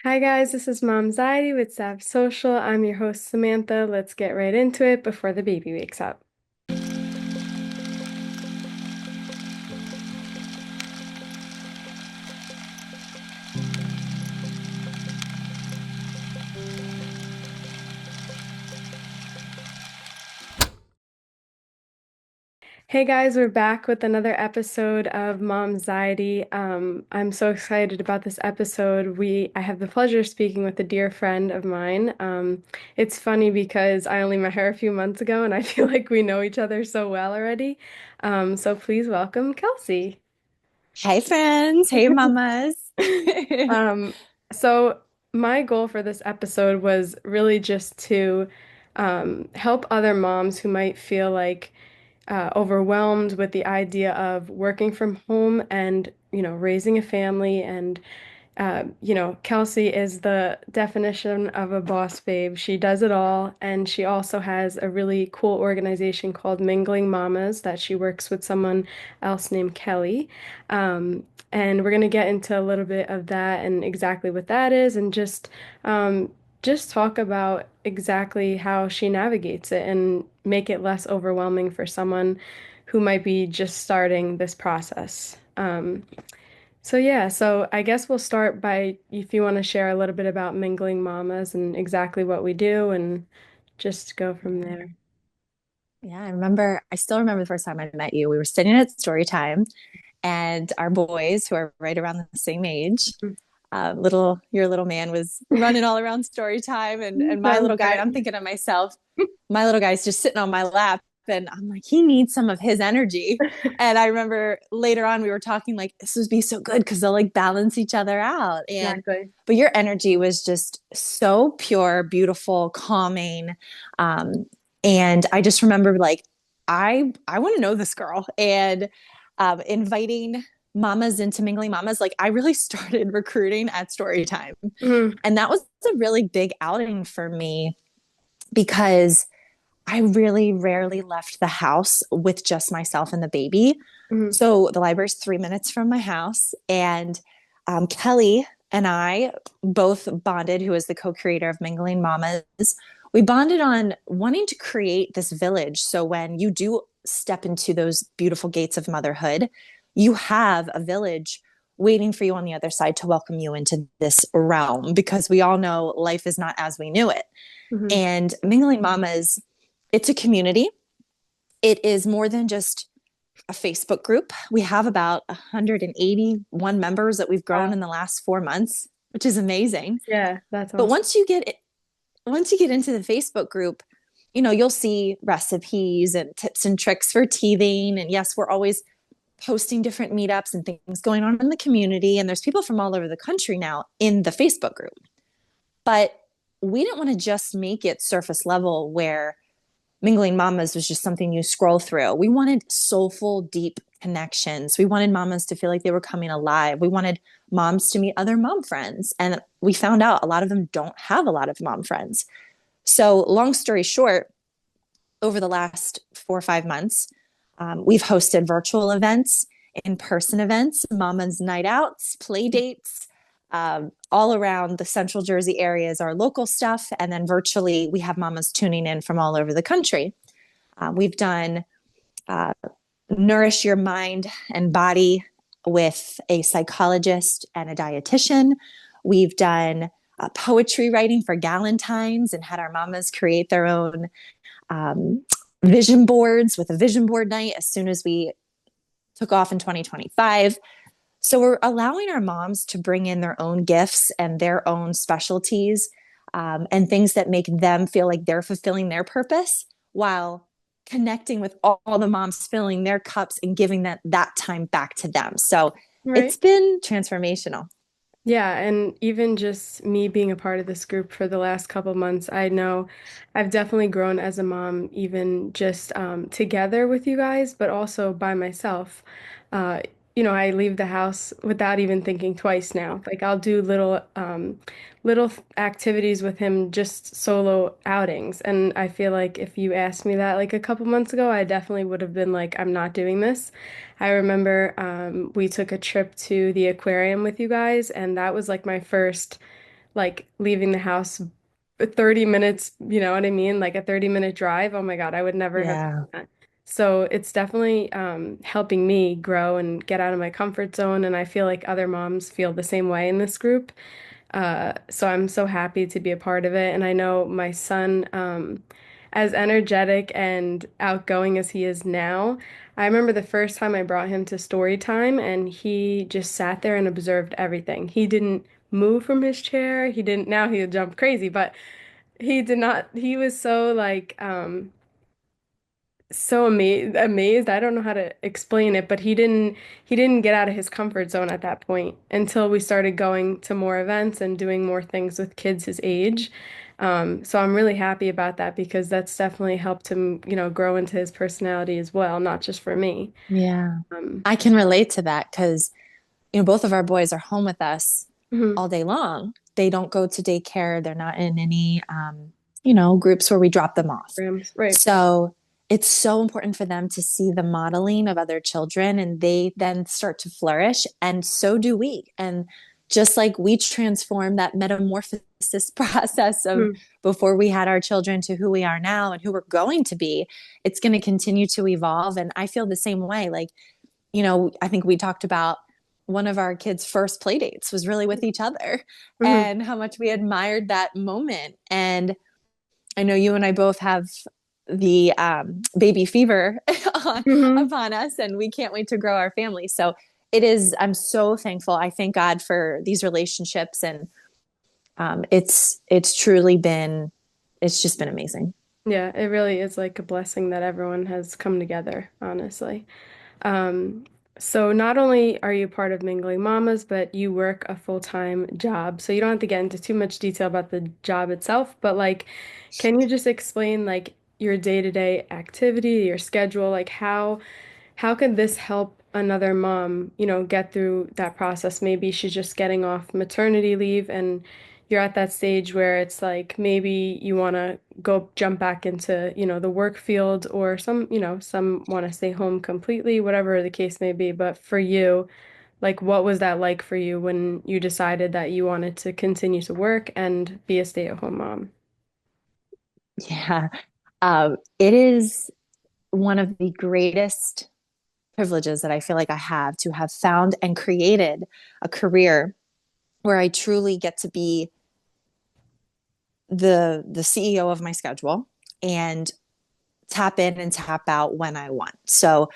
Hi guys, this is Mom Anxiety with SAHM Social. I'm your host Samantha. Let's get right into it before the baby wakes up. Hey guys, we're back with another episode of Mom Anxiety. I'm so excited about this episode. I have the pleasure of speaking with a dear friend of mine. It's funny because I only met her a few months ago, and I feel like we know each other so well already. So please welcome Kelsey. Hey friends, hey mamas. Um, so my goal for this episode was really just to help other moms who might feel like overwhelmed with the idea of working from home and, raising a family and Kelsey is the definition of a boss babe. She does it all, and she also has a really cool organization called Mingling Mamas that she works with someone else named Kelly. Um, and we're gonna get into a little bit of that and exactly what that is, and just talk about exactly how she navigates it and make it less overwhelming for someone who might be just starting this process. So I guess we'll start by if you want to share a little bit about Mingling Mamas and exactly what we do and just go from Yeah. there. Yeah, I still remember the first time I met you. We were sitting at story time, and our boys, who are right around the same age, your little man was running all around story time, and my Sounds little guy, and right. I'm thinking to myself, my little guy's just sitting on my lap, and I'm like, he needs some of his energy. And I remember later on we were talking like this would be so good because they'll like balance each other out. Exactly. But your energy was just so pure, beautiful, calming. Um, and I just remember like I want to know this girl and inviting mamas into Mingling Mamas. Like I really started recruiting at story time. Mm-hmm. And that was a really big outing for me because I really rarely left the house with just myself and the baby. Hmm. So the library's 3 minutes from my house. And Kelly and I both bonded, who is the co creator of Mingling Mamas. We bonded on wanting to create this village. So when you do step into those beautiful gates of motherhood, you have a village waiting for you on the other side to welcome you into this realm because we all know life is not as we knew it. Hmm. And Mingling Mamas, it's a community. It is more than just a Facebook group. We have about 181 members that we've grown Wow. in the last 4 months, which is amazing. Yeah, that's But awesome. once you get into the Facebook group, you'll see recipes and tips and tricks for teething. And yes, we're always posting different meetups and things going on in the community. And there's people from all over the country now in the Facebook group. But we didn't want to just make it surface level where Mingling Mamas was just something you scroll through. We wanted soulful, deep connections. We wanted mamas to feel like they were coming alive. We wanted moms to meet other mom friends. And we found out a lot of them don't have a lot of mom friends. So, long story short, over the last 4 or 5 months, we've hosted virtual events, in person events, mama's night outs, play dates, all around the central Jersey area is our local stuff. And then virtually, we have mamas tuning in from all over the country. We've done uh, Nourish Your Mind and Body with a psychologist and a dietitian. We've done poetry writing for Galentine's and had our mamas create their own um, vision boards with a vision board night as soon as we took off in 2025. So we're allowing our moms to bring in their own gifts and their own specialties and things that make them feel like they're fulfilling their purpose while connecting with all the moms filling their cups and giving that time back to them. So Right. it's been transformational. Yeah, and even just me being a part of this group for the last couple months, I know I've definitely grown as a mom, even just together with you guys, but also by myself. Uh, I leave the house without even thinking twice now. Like I'll do little activities with him, just solo outings. And I feel like if you asked me that like a couple months ago, I definitely would have been like, I'm not doing this. I remember we took a trip to the aquarium with you guys, and that was like my first like leaving the house 30 minutes, you know what I mean? Like a 30-minute drive. Oh my God, I would never have Yeah. done that. So it's definitely helping me grow and get out of my comfort zone. And I feel like other moms feel the same way in this group. So I'm so happy to be a part of it. And I know my son, as energetic and outgoing as he is now, I remember the first time I brought him to story time and he just sat there and observed everything. He didn't move from his chair. He didn't, now he would jump crazy, but he did not, he was so like, so amazed. I don't know how to explain it, but he didn't get out of his comfort zone at that point until we started going to more events and doing more things with kids his age. So I'm really happy about that because that's definitely helped him, grow into his personality as well, not just for me. Yeah. Um, I can relate to that because, both of our boys are home with us mhm. all day long. They don't go to daycare. They're not in any, groups where we drop them off. Right. So it's so important for them to see the modeling of other children and they then start to flourish. And so do we. And just like we transform that metamorphosis process of Mhm. before we had our children to who we are now and who we're going to be, it's going to continue to evolve. And I feel the same way. Like, I think we talked about one of our kids' first play dates was really with each other Mhm. and how much we admired that moment. And I know you and I both have the baby fever Mhm. upon us, and we can't wait to grow our family. So it is, I'm so thankful. I thank God for these relationships. And it's truly been, it's just been amazing. Yeah, it really is like a blessing that everyone has come together, honestly. Um, so not only are you part of Mingling Mamas, but you work a full-time job. So you don't have to get into too much detail about the job itself, but like, can you just explain like your day-to-day activity, your schedule, like how could this help another mom, get through that process? Maybe she's just getting off maternity leave and you're at that stage where it's like maybe you want to go jump back into, the work field or some want to stay home completely, whatever the case may be. But for you, like what was that like for you when you decided that you wanted to continue to work and be a stay-at-home mom? Yeah. It is one of the greatest privileges that I feel like I have to have found and created a career where I truly get to be the CEO of my schedule and tap in and tap out when I want. So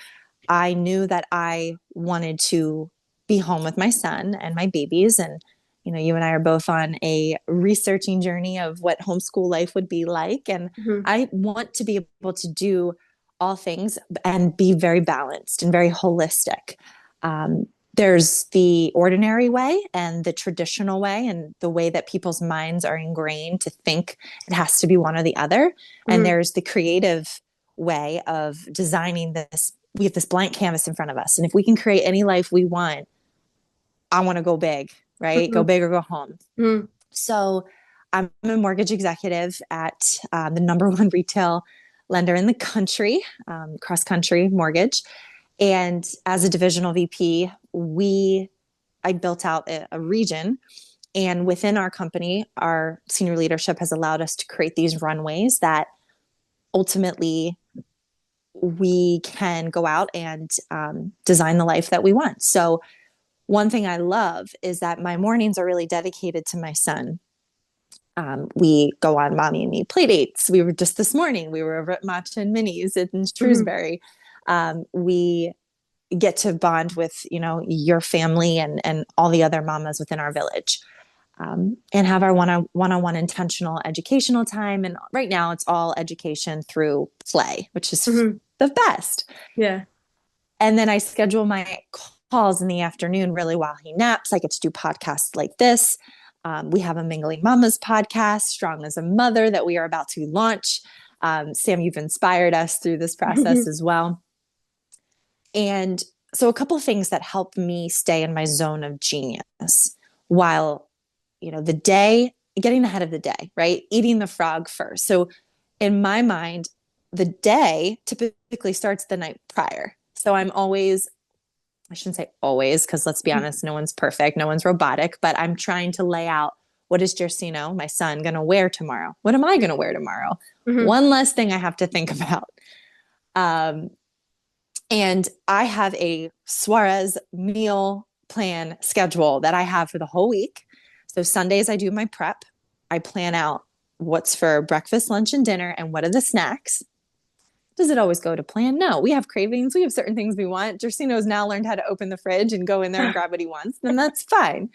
I knew that I wanted to be home with my son and my babies. And, you and I are both on a researching journey of what homeschool life would be like. And Hmm. I want to be able to do all things and be very balanced and very holistic. Um, there's the ordinary way and the traditional way, and the way that people's minds are ingrained to think it has to be one or the other. And Hmm. there's the creative way of designing this. We have this blank canvas in front of us. And if we can create any life we want, I want to go big, right? Go Hmm. big or go home. Hmm. So I'm a mortgage executive at the number one retail lender in the country, cross country mortgage. And as a divisional VP, I built out a region. And within our company, our senior leadership has allowed us to create these runways that ultimately we can go out and design the life that we want. So, one thing I love is that my mornings are really dedicated to my son. We go on mommy and me play dates. We were just this morning, we were over at Matcha and Minis in Hmm. Shrewsbury. We get to bond with, your family and all the other mamas within our village. And have our one-on-one intentional educational time. And right now it's all education through play, which is Hmm. the best. Yeah. And then I schedule my calls in the afternoon, really while he naps. I get to do podcasts like this. We have a Mingling Mamas podcast, Strong as a Mother, that we are about to launch. Sam, you've inspired us through this process as well. And so, a couple of things that help me stay in my zone of genius while, the day, getting ahead of the day, right? Eating the frog first. So, in my mind, the day typically starts the night prior. So, I shouldn't say always, because let's be honest, no one's perfect, no one's robotic, but I'm trying to lay out what is Jersino, my son, going to wear tomorrow? What am I going to wear tomorrow? Hmm. One less thing I have to think about. Um, and I have a Suarez meal plan schedule that I have for the whole week. So Sundays, I do my prep. I plan out what's for breakfast, lunch, and dinner, and what are the snacks. Does it always go to plan? No, we have cravings. We have certain things we want. Jersino's now learned how to open the fridge and go in there and grab what he wants. Then that's fine.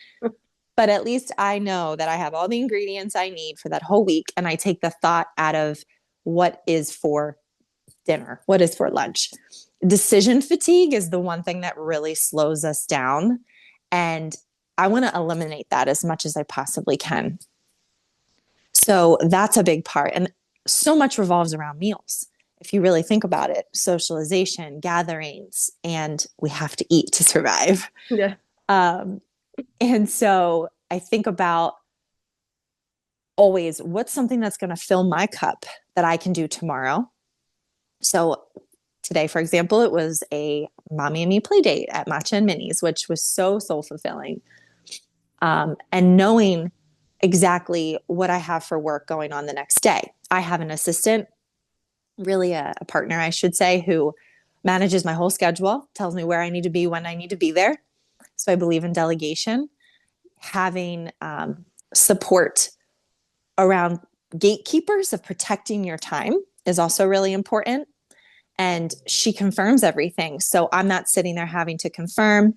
But at least I know that I have all the ingredients I need for that whole week. And I take the thought out of what is for dinner, what is for lunch. Decision fatigue is the one thing that really slows us down. And I want to eliminate that as much as I possibly can. So that's a big part. And so much revolves around meals. If you really think about it, socialization, gatherings, and we have to eat to survive. Yeah. Um, and so I think about always what's something that's going to fill my cup that I can do tomorrow. So today, for example, it was a mommy and me play date at Matcha and Minis, which was so soul fulfilling. And knowing exactly what I have for work going on the next day. I have an assistant, really a partner, I should say, who manages my whole schedule, tells me where I need to be, when I need to be there. So I believe in delegation. Having support around gatekeepers of protecting your time is also really important. And she confirms everything. So I'm not sitting there having to confirm.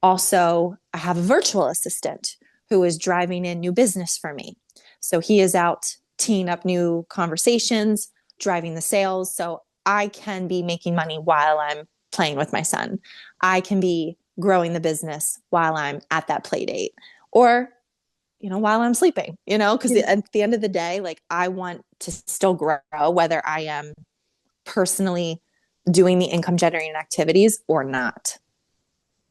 Also, I have a virtual assistant who is driving in new business for me. So he is out teeing up new conversations, driving the sales. So I can be making money while I'm playing with my son. I can be growing the business while I'm at that play date, or, while I'm sleeping, because Yeah. at the end of the day, like, I want to still grow, whether I am personally doing the income generating activities or not.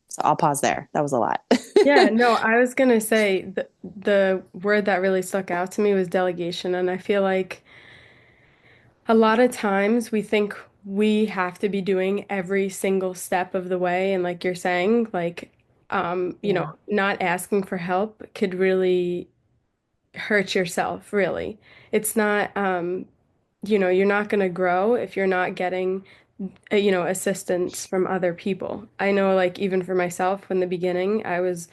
So I'll pause there. That was a lot. Yeah, no, I was gonna say the word that really stuck out to me was delegation, and I feel like a lot of times we think we have to be doing every single step of the way, and like you're saying, like Yeah. not asking for help could really hurt yourself, really. It's not you're not gonna grow if you're not getting assistance from other people. I know like even for myself in the beginning, I was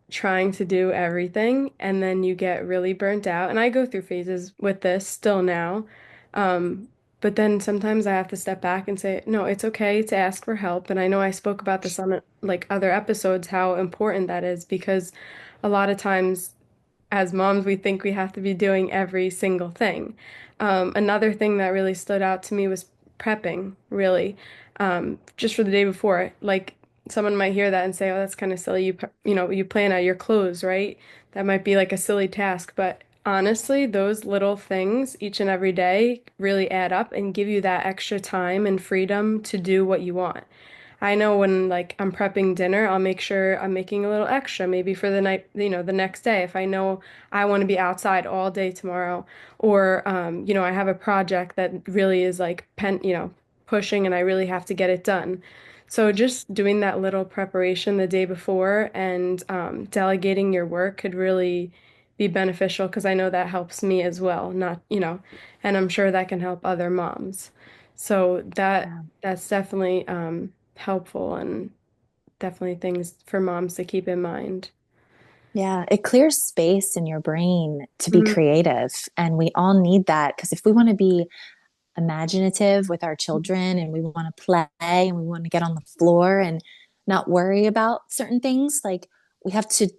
trying to do everything, and then you get really burnt out. And I go through phases with this still now. Um, but then sometimes I have to step back and say, no, it's okay to ask for help. And I know I spoke about this on like other episodes, how important that is, because a lot of times as moms, we think we have to be doing every single thing. Another thing that really stood out to me was prepping, really, just for the day before. Like someone might hear that and say, "Oh, that's kind of silly. You plan out your clothes, right? That might be like a silly task." But honestly, those little things each and every day really add up and give you that extra time and freedom to do what you want. I know when like I'm prepping dinner, I'll make sure I'm making a little extra, maybe for the night, the next day. If I know I want to be outside all day tomorrow, or I have a project that really is like pushing and I really have to get it done. So just doing that little preparation the day before and delegating your work could really be beneficial because I know that helps me as well, and I'm sure that can help other moms. So Yeah. that's definitely helpful and definitely things for moms to keep in mind. Yeah, it clears space in your brain to be Mhm. creative. And we all need that because if we want to be imaginative with our children and we want to play and we want to get on the floor and not worry about certain things, like, we have to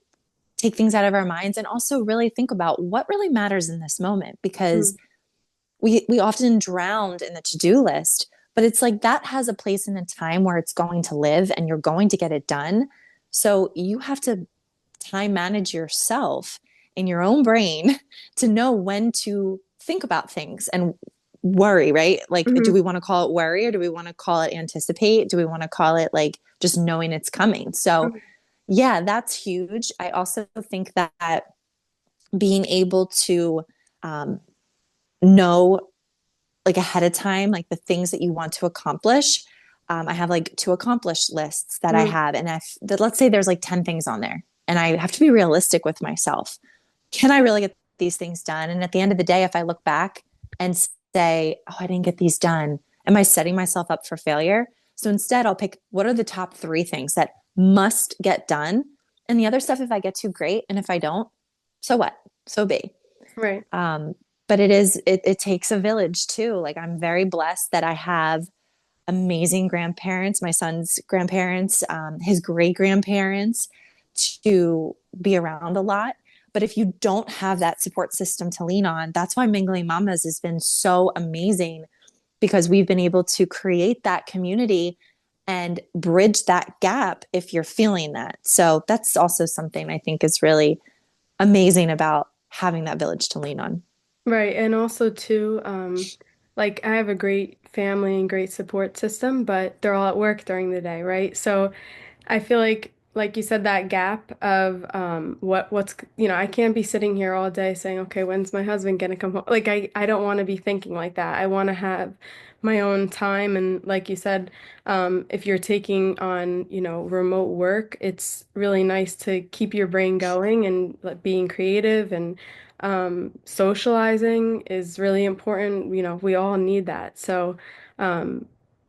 take things out of our minds and also really think about what really matters in this moment, because Mhm. we often drowned in the to-do list, but it's like that has a place in a time where it's going to live and you're going to get it done. So you have to time manage yourself in your own brain to know when to think about things and worry, right? Like, do Mhm. we want to call it worry, or do we want to call it anticipate? Do we want to call it like just knowing it's coming? So yeah, that's huge. I also think that being able to um, know, like, ahead of time, like the things that you want to accomplish. I have like to accomplish lists that I Mhm. have, and if let's say there's like 10 things on there. And I have to be realistic with myself. Can I really get these things done? And at the end of the day, if I look back and say, oh, I didn't get these done, am I setting myself up for failure? So instead, I'll pick what are the top three things that must get done. And the other stuff, if I get to, great. And if I don't, so what? So be. Right. Um, but it takes a village too. Like I'm very blessed that I have amazing grandparents, my son's grandparents, his great grandparents, to be around a lot. But if you don't have that support system to lean on, that's why Mingling Mamas has been so amazing, because we've been able to create that community and bridge that gap if you're feeling that. So that's also something I think is really amazing about having that village to lean on. Right. And also too, like I have a great family and great support system, but they're all at work during the day, right? So I feel like you said, that gap of I can't be sitting here all day saying, okay, when's my husband gonna come home? Like I don't want to be thinking like that. I want to have my own time. And like you said, if you're taking on, remote work, it's really nice to keep your brain going and like being creative and socializing is really important. We all need that. So, um,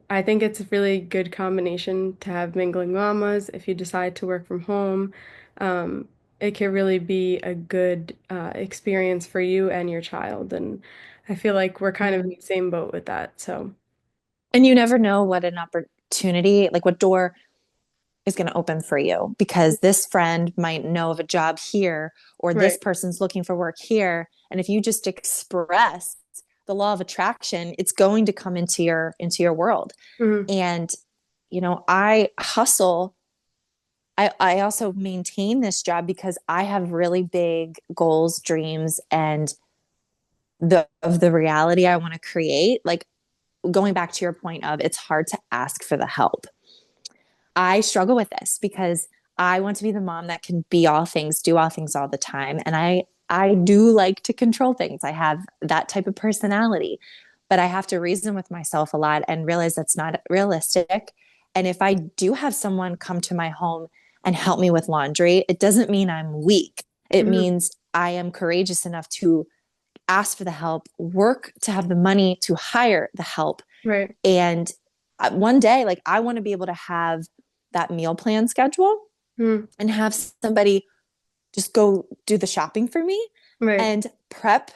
I think it's a really good combination to have mingling mamas. If you decide to work from home, um, it can really be a good experience for you and your child. And I feel like we're kind of Yeah. in the same boat with that. So, And you never know what an opportunity, like what door is going to open for you, because this friend might know of a job here, or this right. person's looking for work here. And if you just express the law of attraction, it's going to come into your world. Hmm. And, I hustle. I also maintain this job because I have really big goals, dreams, and the reality I want to create. Like going back to your point of it's hard to ask for the help. I struggle with this because I want to be the mom that can be all things, do all things all the time. And I do like to control things. I have that type of personality, but I have to reason with myself a lot and realize that's not realistic. And if I do have someone come to my home and help me with laundry, it doesn't mean I'm weak. It Hmm. means I am courageous enough to ask for the help, work to have the money to hire the help. Right. And one day, like I want to be able to have that meal plan schedule Hmm. and have somebody just go do the shopping for me Right. and prep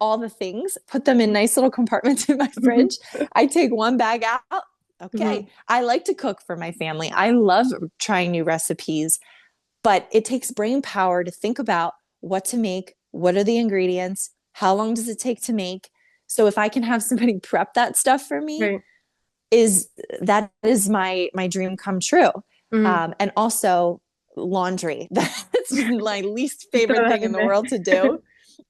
all the things, put them in nice little compartments in my fridge. I take one bag out. Okay. Hmm. I like to cook for my family. I love trying new recipes, but it takes brain power to think about what to make, what are the ingredients, how long does it take to make. So if I can have somebody prep that stuff for me, Right. is that is my dream come true. Hmm. And also laundry. That's my least You throw favorite that thing in in the there. world to do.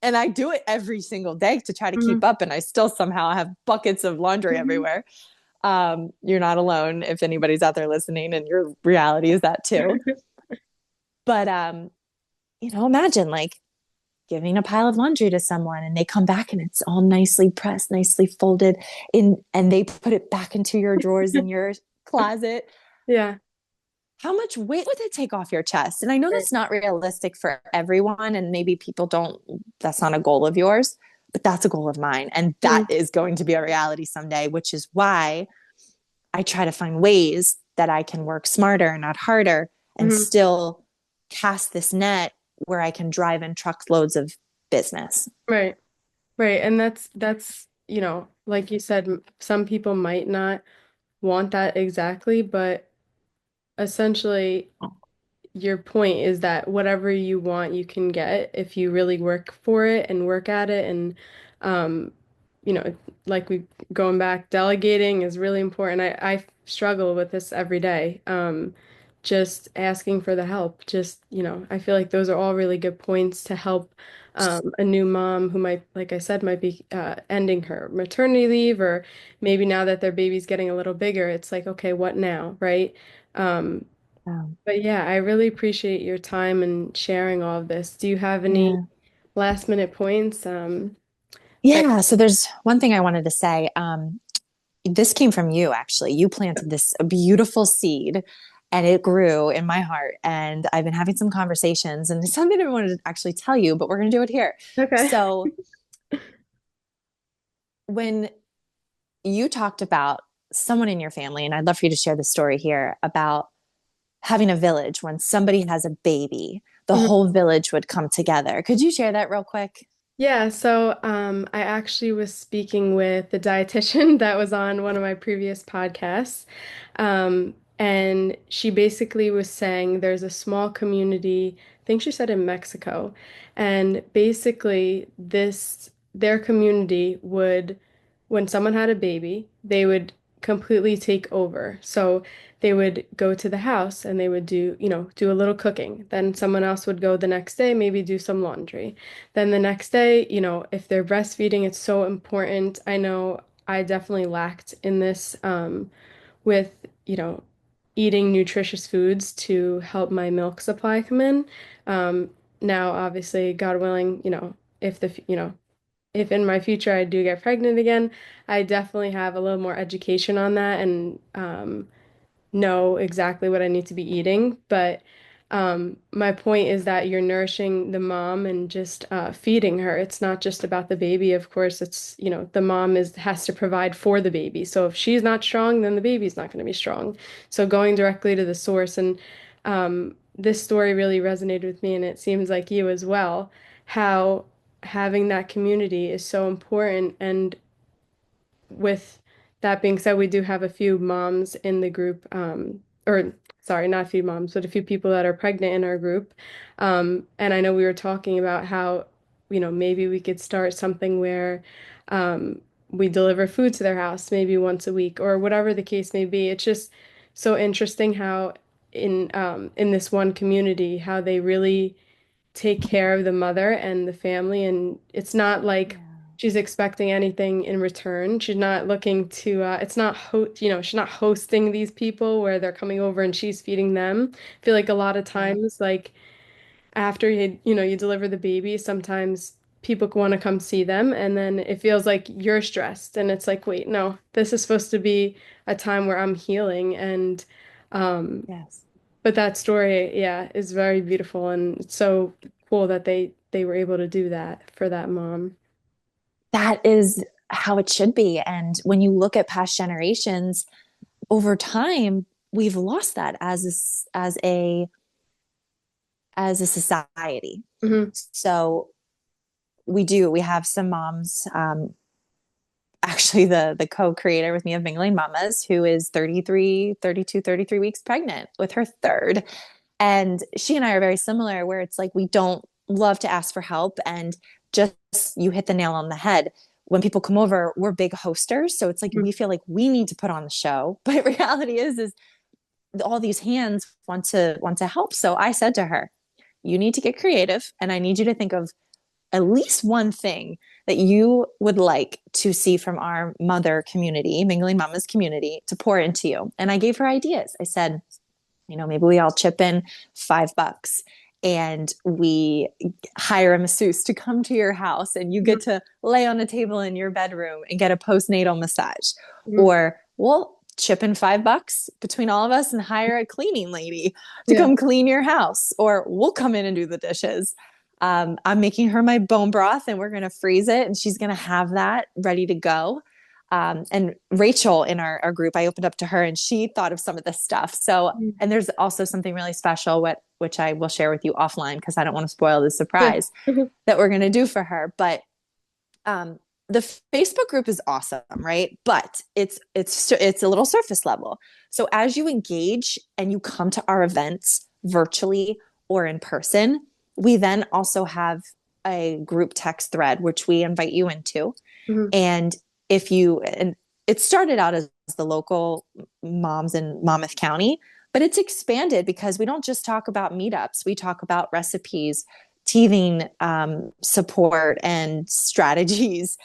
And I do it every single day to try to Hmm. keep up. And I still somehow have buckets of laundry Hmm. everywhere. You're not alone if anybody's out there listening and your reality is that too. But imagine like giving a pile of laundry to someone and they come back and it's all nicely pressed, nicely folded in, and they put it back into your drawers in your closet. Yeah. How much weight would that take off your chest? And I know Right. that's not realistic for everyone, and maybe people don't, that's not a goal of yours, but that's a goal of mine. And that Hmm. is going to be a reality someday, which is why I try to find ways that I can work smarter, not harder, and Hmm. still cast this net where I can drive in truckloads of business. Right. Right. And that's, like you said, some people might not want that exactly, but essentially your point is that whatever you want, you can get if you really work for it and work at it. And, um, you know, like we going back, delegating is really important. I struggle with this every day. Just asking for the help. Just, I feel like those are all really good points to help a new mom who might, like I said, might be ending her maternity leave, or maybe now that their baby's getting a little bigger, it's like, okay, what now, right? Um, Um, but yeah, I really appreciate your time and sharing all of this. Do you have any yeah. last minute points? That Yeah. So there's one thing I wanted to say. This came from you, actually. You planted this a beautiful seed. and it grew in my heart. And I've been having some conversations, and it's something I wanted to actually tell you, but we're going to do it here. Okay. So when you talked about someone in your family, and I'd love for you to share the story here about having a village when somebody has a baby, the Mhm. whole village would come together. Could you share that real quick? Yeah, so I actually was speaking with the dietitian that was on one of my previous podcasts. And she basically was saying there's a small community, I think she said in Mexico, and basically their community would, when someone had a baby, they would completely take over. So they would go to the house and they would do a little cooking. Then someone else would go the next day, maybe do some laundry. Then the next day, if they're breastfeeding, it's so important. I know I definitely lacked in this with, you know, eating nutritious foods to help my milk supply come in. Um, Now, obviously, God willing, if in my future I do get pregnant again, I definitely have a little more education on that and know exactly what I need to be eating. But my point is that you're nourishing the mom and just feeding her. It's not just about the baby. Of course, the mom has to provide for the baby. So if she's not strong, then the baby's not going to be strong. So going directly to the source. And this story really resonated with me, and it seems like you as well, how having that community is so important. And with that being said, we do have a few moms in the group, or sorry, not a few moms, but a few people that are pregnant in our group. And I know we were talking about how, maybe we could start something where um, we deliver food to their house maybe once a week or whatever the case may be. It's just so interesting how in this one community, how they really take care of the mother and the family. And it's not like Yeah. she's expecting anything in return. She's not looking to, it's not, she's not hosting these people where they're coming over and she's feeding them. I feel like a lot of Right. times, like after you deliver the baby, sometimes people want to come see them and then it feels like you're stressed. And it's like, wait, no, this is supposed to be a time where I'm healing. And, um, Yes. but that story, yeah, is very beautiful and it's so cool that they were able to do that for that mom. That is how it should be. And when you look at past generations, over time, we've lost that as a society. Hmm. So we have some moms, actually the co-creator with me of Mingling Mamas, who is 33 weeks pregnant with her third. And she and I are very similar, where it's like we don't love to ask for help. And just you hit the nail on the head. When people come over, we're big hosters. So it's like we feel like we need to put on the show. But reality is all these hands want to help. So I said to her, you need to get creative, and I need you to think of at least one thing that you would like to see from our mother community, Mingling Mamas community, to pour into you. And I gave her ideas. I said, maybe we all chip in $5 and we hire a masseuse to come to your house and you get to lay on a table in your bedroom and get a postnatal massage. Hmm. Or we'll chip in $5 between all of us and hire a cleaning lady to Yeah. come clean your house. Or we'll come in and do the dishes. I'm making her my bone broth and we're going to freeze it and she's going to have that ready to go. And Rachel in our group, I opened up to her and she thought of some of this stuff. So, and there's also something really special, which I will share with you offline because I don't want to spoil the Yeah. surprise that we're going to do for her. But the Facebook group is awesome, right? But it's a little surface level. So as you engage and you come to our events virtually or in person, we then also have a group text thread which we invite you into. Hmm. And and it started out as the local moms in Monmouth County, but it's expanded because we don't just talk about meetups. We talk about recipes, teething support and strategies,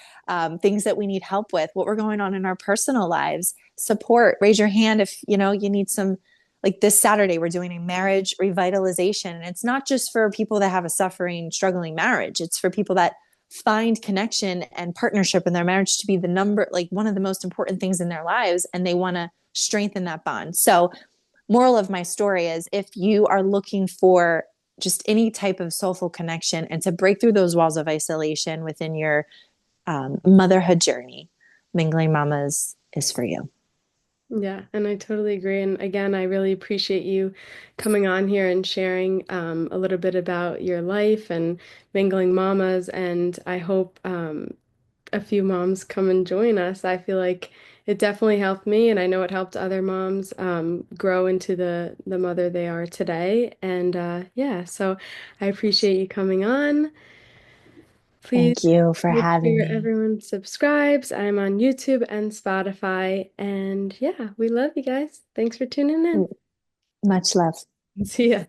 things that we need help with, what we're going on in our personal lives, support. Raise your hand if you need some. Like this Saturday, we're doing a marriage revitalization, and it's not just for people that have a suffering, struggling marriage. It's for people that find connection and partnership in their marriage to be like one of the most important things in their lives, and they want to strengthen that bond. So moral of my story is if you are looking for just any type of soulful connection and to break through those walls of isolation within your motherhood journey, Mingling Mamas is for you. Yeah, and I totally agree. And again, I really appreciate you coming on here and sharing a little bit about your life and mingling mamas. And I hope a few moms come and join us. I feel like it definitely helped me, and I know it helped other moms grow into the mother they are today. And yeah, so I appreciate you coming on. Please Thank you for make having sure me. everyone subscribes. I'm on YouTube and Spotify. And yeah, we love you guys. Thanks for tuning in. Much love. See ya.